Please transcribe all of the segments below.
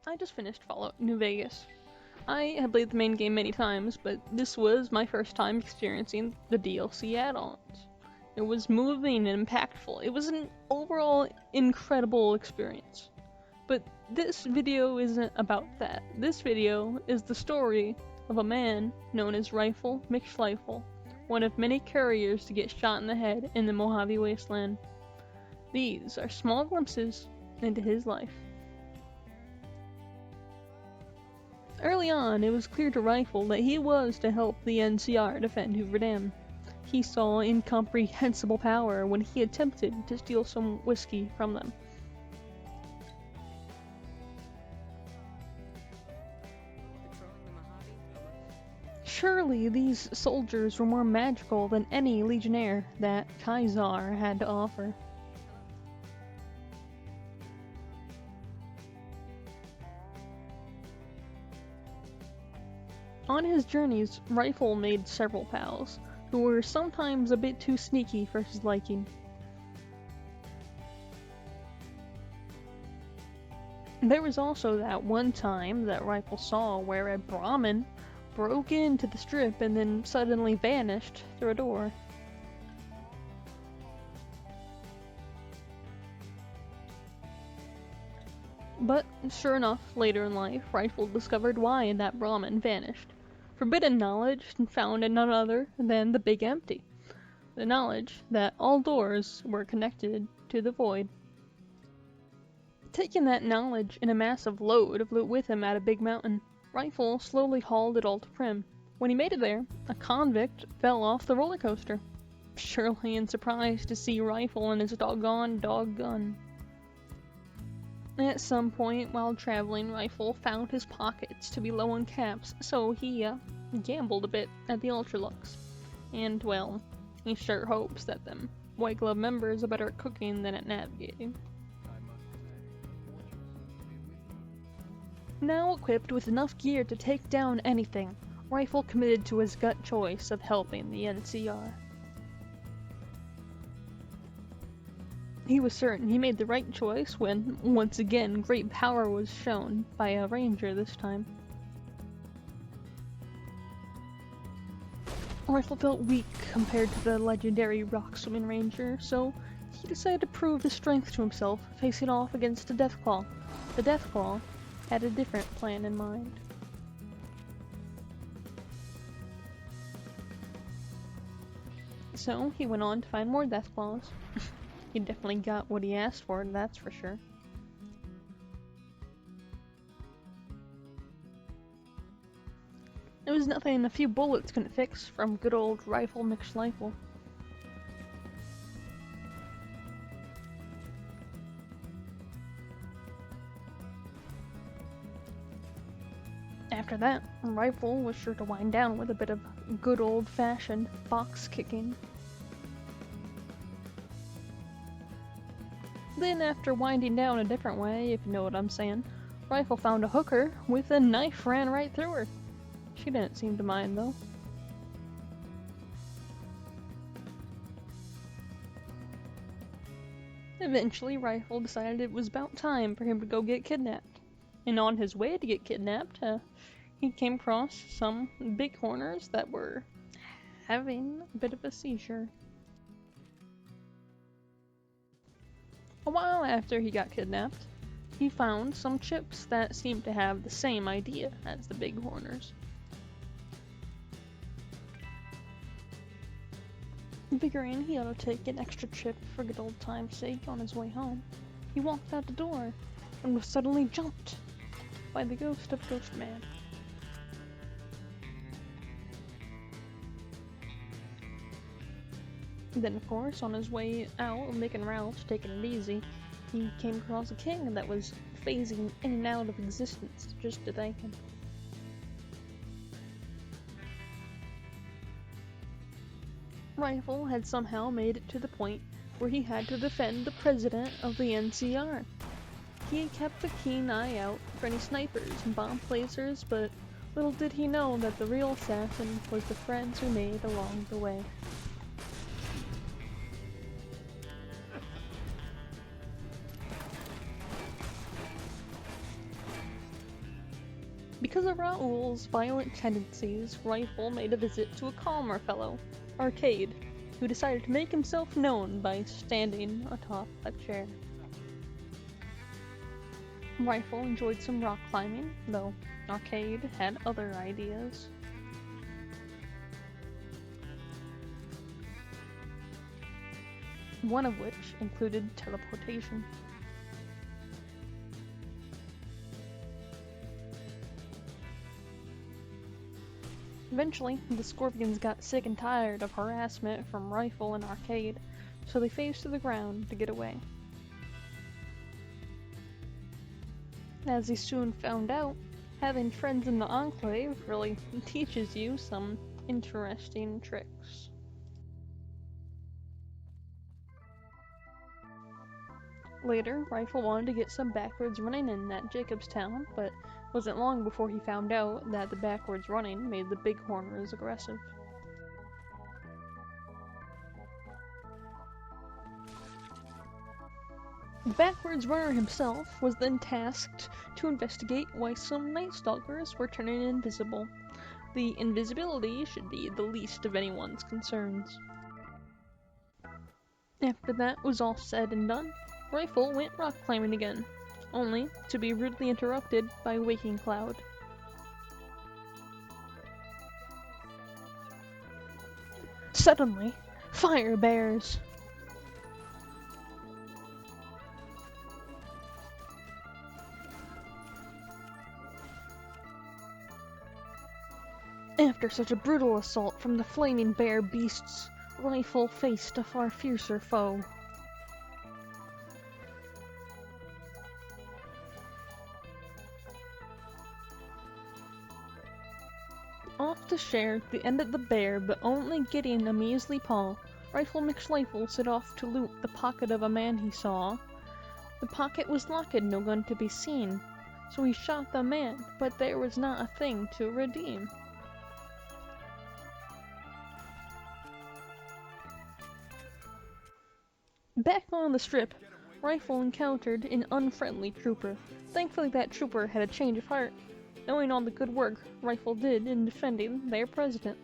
I just finished Fallout New Vegas. I had played the main game many times, but this was my first time experiencing the DLC add-ons. It was moving and impactful. It was an overall incredible experience. But this video isn't about that. This video is the story of a man known as Reifel McSchlifal, one of many couriers to get shot in the head in the Mojave Wasteland. These are small glimpses into his life. Early on, it was clear to Reifel that he was to help the NCR defend Hoover Dam. He saw incomprehensible power when he attempted to steal some whiskey from them. Surely these soldiers were more magical than any legionnaire that Kaisar had to offer. On his journeys, Reifel made several pals, who were sometimes a bit too sneaky for his liking. There was also that one time that Reifel saw where a Brahmin broke into the strip and then suddenly vanished through a door. But, sure enough, later in life, Reifel discovered why that Brahmin vanished. Forbidden knowledge found in none other than the Big Empty. The knowledge that all doors were connected to the void. Taking that knowledge in a massive load of loot with him at a big mountain, Reifel slowly hauled it all to Prim. When he made it there, a convict fell off the roller coaster. Surely in surprise to see Reifel and his doggone gun. At some point while traveling, Reifel found his pockets to be low on caps, so he gambled a bit at the Ultralux. And, well, he sure hopes that them White Glove members are better at cooking than at navigating. Now equipped with enough gear to take down anything, Reifel committed to his gut choice of helping the NCR. He was certain he made the right choice when, once again, great power was shown by a ranger this time. Reifel felt weak compared to the legendary rock-swimming ranger, so he decided to prove his strength to himself, facing off against a Deathclaw. The Deathclaw had a different plan in mind. So he went on to find more Deathclaws. He definitely got what he asked for, that's for sure. It was nothing a few bullets couldn't fix from good old Reifel McSchlifal. After that, Reifel was sure to wind down with a bit of good old-fashioned box kicking. Then, after winding down a different way, if you know what I'm saying, Reifel found a hooker with a knife ran right through her. She didn't seem to mind, though. Eventually, Reifel decided it was about time for him to go get kidnapped. And on his way to get kidnapped, he came across some bighorners that were having a bit of a seizure. A while after he got kidnapped, he found some chips that seemed to have the same idea as the bighorners. Figuring he ought to take an extra chip for good old time's sake on his way home, he walked out the door and was suddenly jumped by the ghost of Ghostman. Then, of course, on his way out, making routes, taking it easy, he came across a king that was phasing in and out of existence just to thank him. Reifel had somehow made it to the point where he had to defend the president of the NCR. He kept a keen eye out for any snipers and bomb placers, but little did he know that the real assassin was the friends he made along the way. Because of Raoul's violent tendencies, Reifel made a visit to a calmer fellow, Arcade, who decided to make himself known by standing atop a chair. Reifel enjoyed some rock climbing, though Arcade had other ideas. One of which included teleportation. Eventually, the Scorpions got sick and tired of harassment from Reifel and Arcade, so they phased to the ground to get away. As he soon found out, having friends in the Enclave really teaches you some interesting tricks. Later, Reifel wanted to get some backwards running in at Jacobstown, but it wasn't long before he found out that the backwards running made the Bighorners aggressive. The backwards runner himself was then tasked to investigate why some Night Stalkers were turning invisible. The invisibility should be the least of anyone's concerns. After that was all said and done, Reifel went rock climbing again, only to be rudely interrupted by Waking Cloud. Suddenly, fire bears! After such a brutal assault from the flaming bear beasts, Reifel faced a far fiercer foe. Off to share the end of the bear, but only getting a measly paw, Reifel McSchlifal set off to loot the pocket of a man he saw. The pocket was locked, no gun to be seen, so he shot the man, but there was not a thing to redeem. Back on the strip, Reifel encountered an unfriendly trooper. Thankfully that trooper had a change of heart, knowing all the good work Reifel did in defending their president.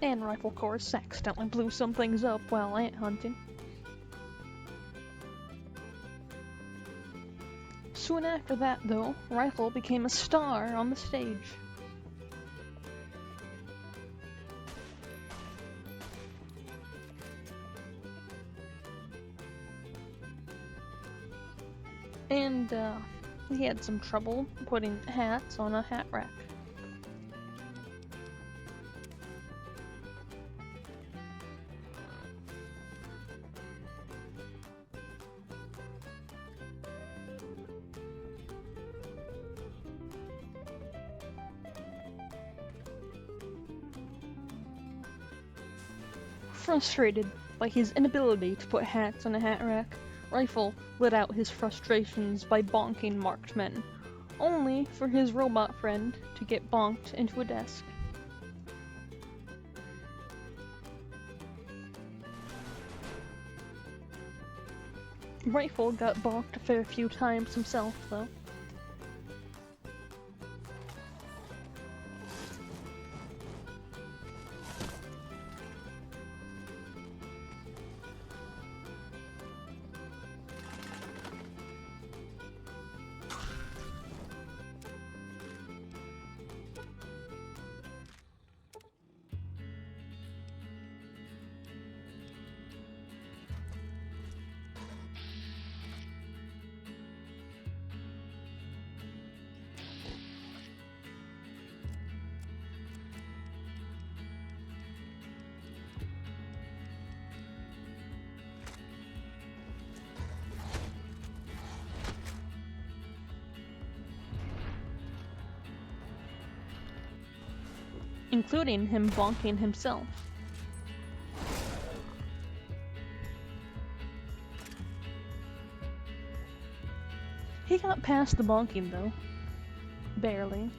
And Reifel, of course, accidentally blew some things up while ant hunting. Soon after that, though, Reifel became a star on the stage. And, he had some trouble putting hats on a hat rack. Frustrated by his inability to put hats on a hat rack, Reifel let out his frustrations by bonking marked men, only for his robot friend to get bonked into a desk. Reifel got bonked a fair few times himself, though. Including him bonking himself. He got past the bonking, though. Barely.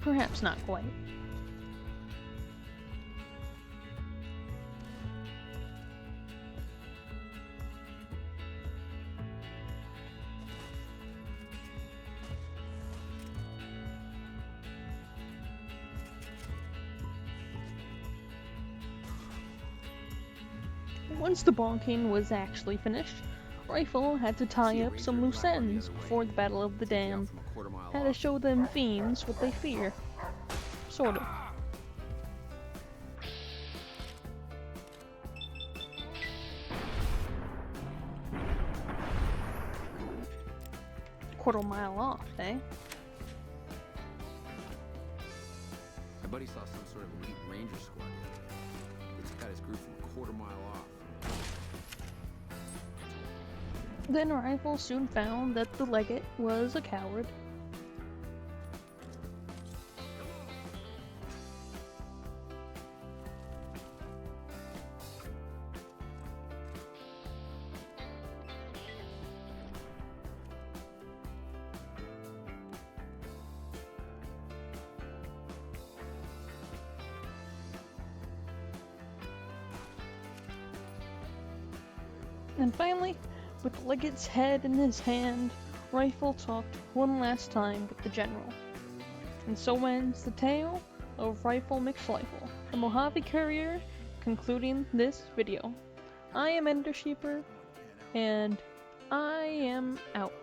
Perhaps not quite. Once the bonking was actually finished, Reifel had to tie up some loose ends before the Battle of the Dam. Had to show them fiends what they fear. Sort of. Quarter mile off, eh? My buddy saw some sort of elite ranger squad. It's got his group from a quarter mile off. Then Reifel soon found that the legate was a coward. And finally, with the legate's head in his hand, Reifel talked one last time with the general. And so ends the tale of Reifel McSchlifal, the Mojave courier, concluding this video. I am Ender Sheeper, and I am out.